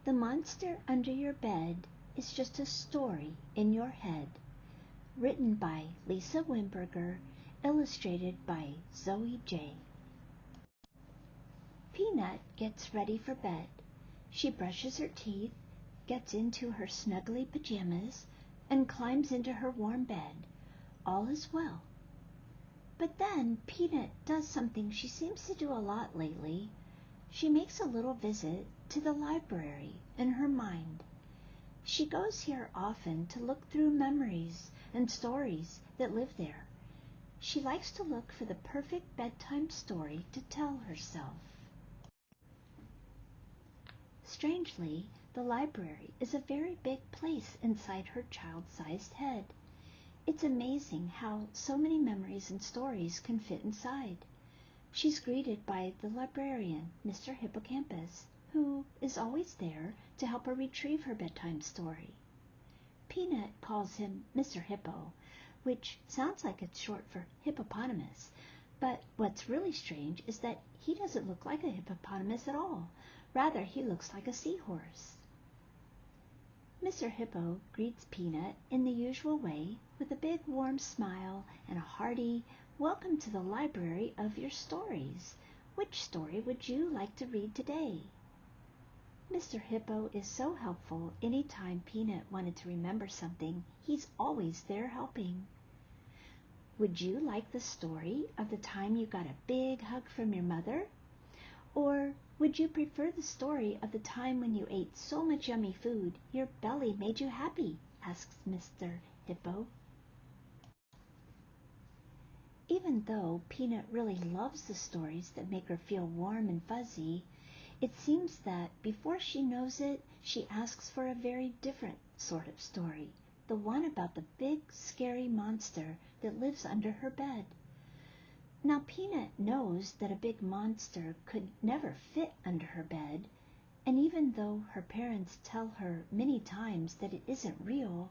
The Monster Under Your Bed is just a story in your head. Written by Lisa Wimberger, illustrated by Zoe Jay. Peanut gets ready for bed. She brushes her teeth, gets into her snuggly pajamas, and climbs into her warm bed. All is well. But then Peanut does something she seems to do a lot lately. She makes a little visit to the library in her mind. She goes here often to look through memories and stories that live there. She likes to look for the perfect bedtime story to tell herself. Strangely, the library is a very big place inside her child-sized head. It's amazing how so many memories and stories can fit inside. She's greeted by the librarian, Mr. Hippocampus, who is always there to help her retrieve her bedtime story. Peanut calls him Mr. Hippo, which sounds like it's short for hippopotamus, but what's really strange is that he doesn't look like a hippopotamus at all. Rather, he looks like a seahorse. Mr. Hippo greets Peanut in the usual way with a big warm smile and a hearty, "Welcome to the library of your stories. Which story would you like to read today?" Mr. Hippo is so helpful. Anytime Peanut wanted to remember something, he's always there helping. Would you like the story of the time you got a big hug from your mother? Or would you prefer the story of the time when you ate so much yummy food your belly made you happy? Asks Mr. Hippo. Even though Peanut really loves the stories that make her feel warm and fuzzy, it seems that before she knows it, she asks for a very different sort of story, the one about the big, scary monster that lives under her bed. Now, Peanut knows that a big monster could never fit under her bed, and even though her parents tell her many times that it isn't real,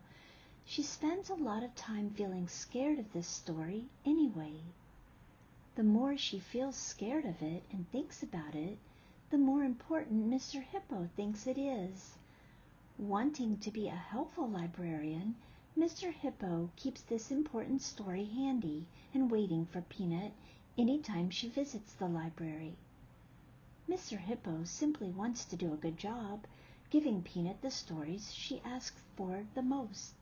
she spends a lot of time feeling scared of this story anyway. The more she feels scared of it and thinks about it, the more important Mr. Hippo thinks it is. Wanting to be a helpful librarian, Mr. Hippo keeps this important story handy and waiting for Peanut anytime she visits the library. Mr. Hippo simply wants to do a good job, giving Peanut the stories she asks for the most.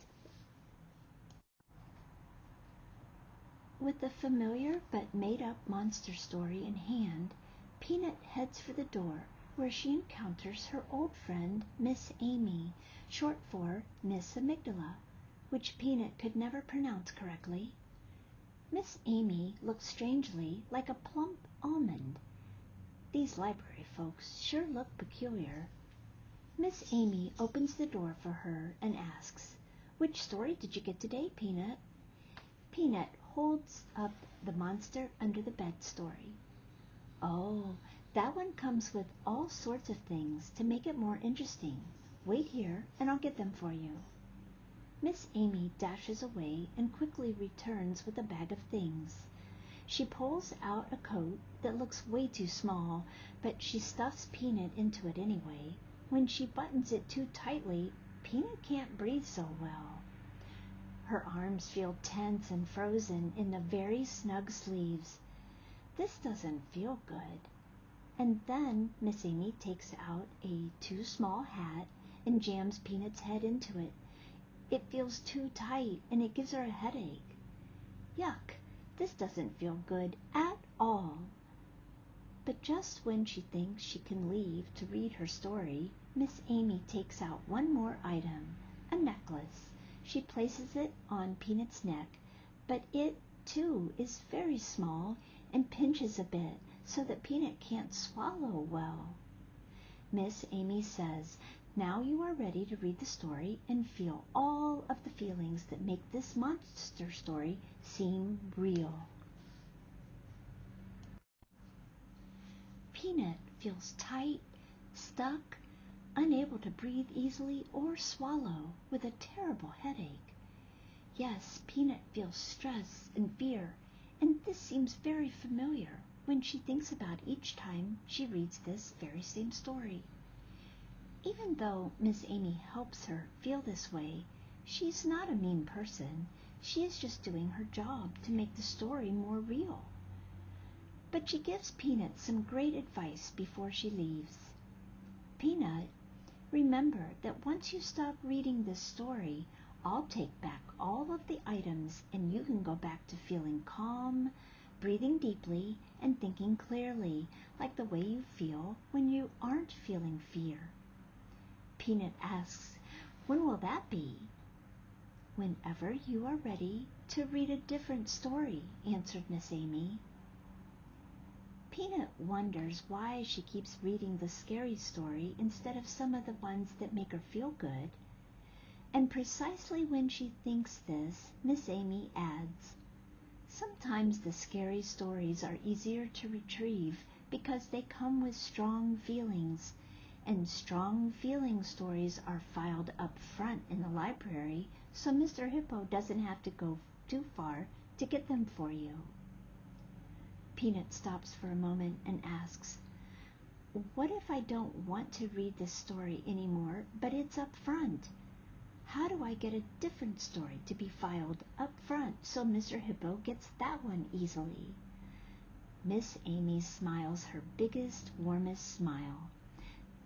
With the familiar but made-up monster story in hand, Peanut heads for the door, where she encounters her old friend, Miss Amy, short for Miss Amygdala, which Peanut could never pronounce correctly. Miss Amy looks strangely like a plump almond. These library folks sure look peculiar. Miss Amy opens the door for her and asks, "Which story did you get today, Peanut?" Peanut holds up the Monster Under the Bed story. "Oh, that one comes with all sorts of things to make it more interesting. Wait here and I'll get them for you." Miss Amy dashes away and quickly returns with a bag of things. She pulls out a coat that looks way too small, but she stuffs Peanut into it anyway. When she buttons it too tightly, Peanut can't breathe so well. Her arms feel tense and frozen in the very snug sleeves. This doesn't feel good. And then Miss Amy takes out a too small hat and jams Peanut's head into it. It feels too tight and it gives her a headache. Yuck, this doesn't feel good at all. But just when she thinks she can leave to read her story, Miss Amy takes out one more item, a necklace. She places it on Peanut's neck, but it, too, is very small and pinches a bit so that Peanut can't swallow well. Miss Amy says, "Now you are ready to read the story and feel all of the feelings that make this monster story seem real." Peanut feels tight, stuck, unable to breathe easily or swallow, with a terrible headache. Yes, Peanut feels stress and fear, and this seems very familiar when she thinks about each time she reads this very same story. Even though Miss Amy helps her feel this way, she's not a mean person. She is just doing her job to make the story more real. But she gives Peanut some great advice before she leaves. Peanut, remember that once you stop reading this story, I'll take back all of the items and you can go back to feeling calm, breathing deeply, and thinking clearly, like the way you feel when you aren't feeling fear. Peanut asks, "When will that be?" "Whenever you are ready to read a different story," answered Miss Amy. Peanut wonders why she keeps reading the scary story instead of some of the ones that make her feel good. And precisely when she thinks this, Miss Amy adds, "Sometimes the scary stories are easier to retrieve because they come with strong feelings, and strong feeling stories are filed up front in the library, so Mr. Hippo doesn't have to go too far to get them for you." Peanut stops for a moment and asks, "What if I don't want to read this story anymore, but it's up front? How do I get a different story to be filed up front so Mr. Hippo gets that one easily?" Miss Amy smiles her biggest, warmest smile.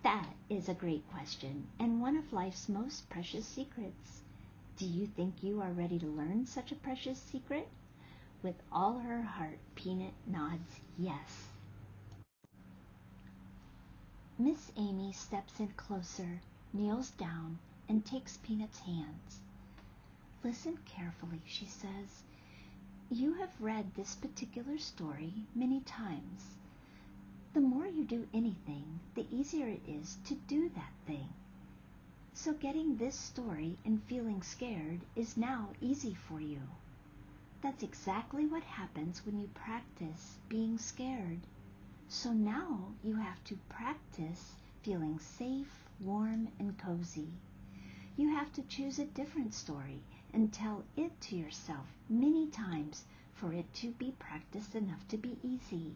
"That is a great question, and one of life's most precious secrets. Do you think you are ready to learn such a precious secret?" With all her heart, Peanut nods yes. Miss Amy steps in closer, kneels down, and takes Peanut's hands. "Listen carefully," she says. "You have read this particular story many times. The more you do anything, the easier it is to do that thing. So getting this story and feeling scared is now easy for you. That's exactly what happens when you practice being scared. So now you have to practice feeling safe, warm, and cozy. You have to choose a different story and tell it to yourself many times for it to be practiced enough to be easy.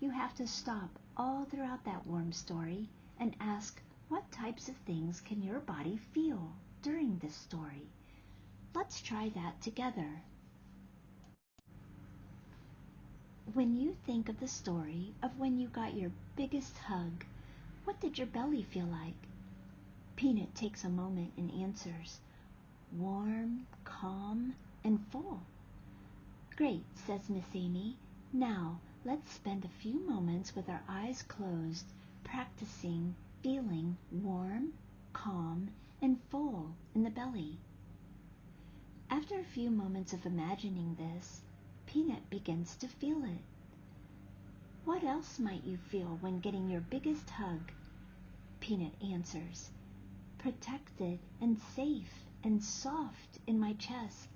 You have to stop all throughout that warm story and ask, what types of things can your body feel during this story? Let's try that together. When you think of the story of when you got your biggest hug, what did your belly feel like?" Peanut takes a moment and answers, "Warm, calm, and full." "Great," says Miss Amy. "Now let's spend a few moments with our eyes closed, practicing feeling warm, calm, and full in the belly." After a few moments of imagining this, Peanut begins to feel it. "What else might you feel when getting your biggest hug?" Peanut answers, "Protected and safe and soft in my chest."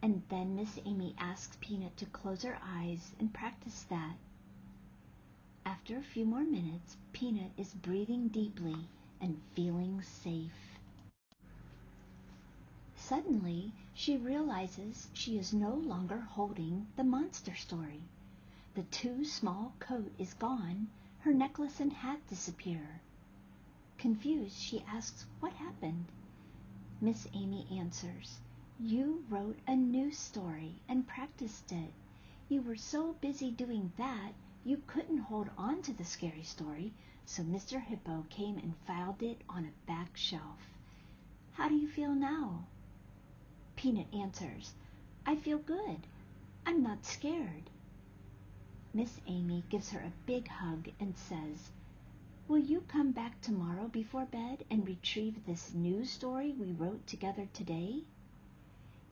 And then Miss Amy asks Peanut to close her eyes and practice that. After a few more minutes, Peanut is breathing deeply and feeling safe. Suddenly, she realizes she is no longer holding the monster story. The too small coat is gone, her necklace and hat disappear. Confused, she asks what happened. Miss Amy answers, "You wrote a new story and practiced it. You were so busy doing that, you couldn't hold on to the scary story, so Mr. Hippo came and filed it on a back shelf. How do you feel now?" Peanut answers, "I feel good. I'm not scared." Miss Amy gives her a big hug and says, "Will you come back tomorrow before bed and retrieve this new story we wrote together today?"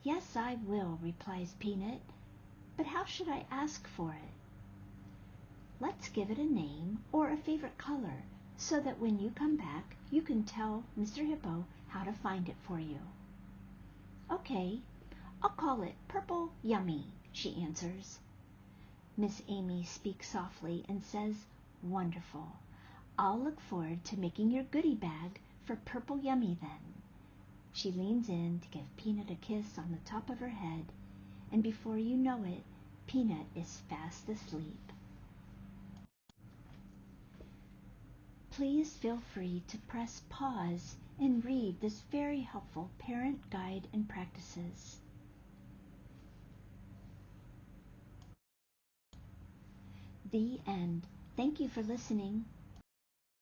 "Yes, I will," replies Peanut. "But how should I ask for it?" "Let's give it a name or a favorite color so that when you come back, you can tell Mr. Hippo how to find it for you." "Okay, I'll call it Purple Yummy," she answers. Miss Amy speaks softly and says, "Wonderful. I'll look forward to making your goodie bag for Purple Yummy then." She leans in to give Peanut a kiss on the top of her head, and before you know it, Peanut is fast asleep. please feel free to press pause and read this very helpful parent guide and practices. The end. Thank you for listening.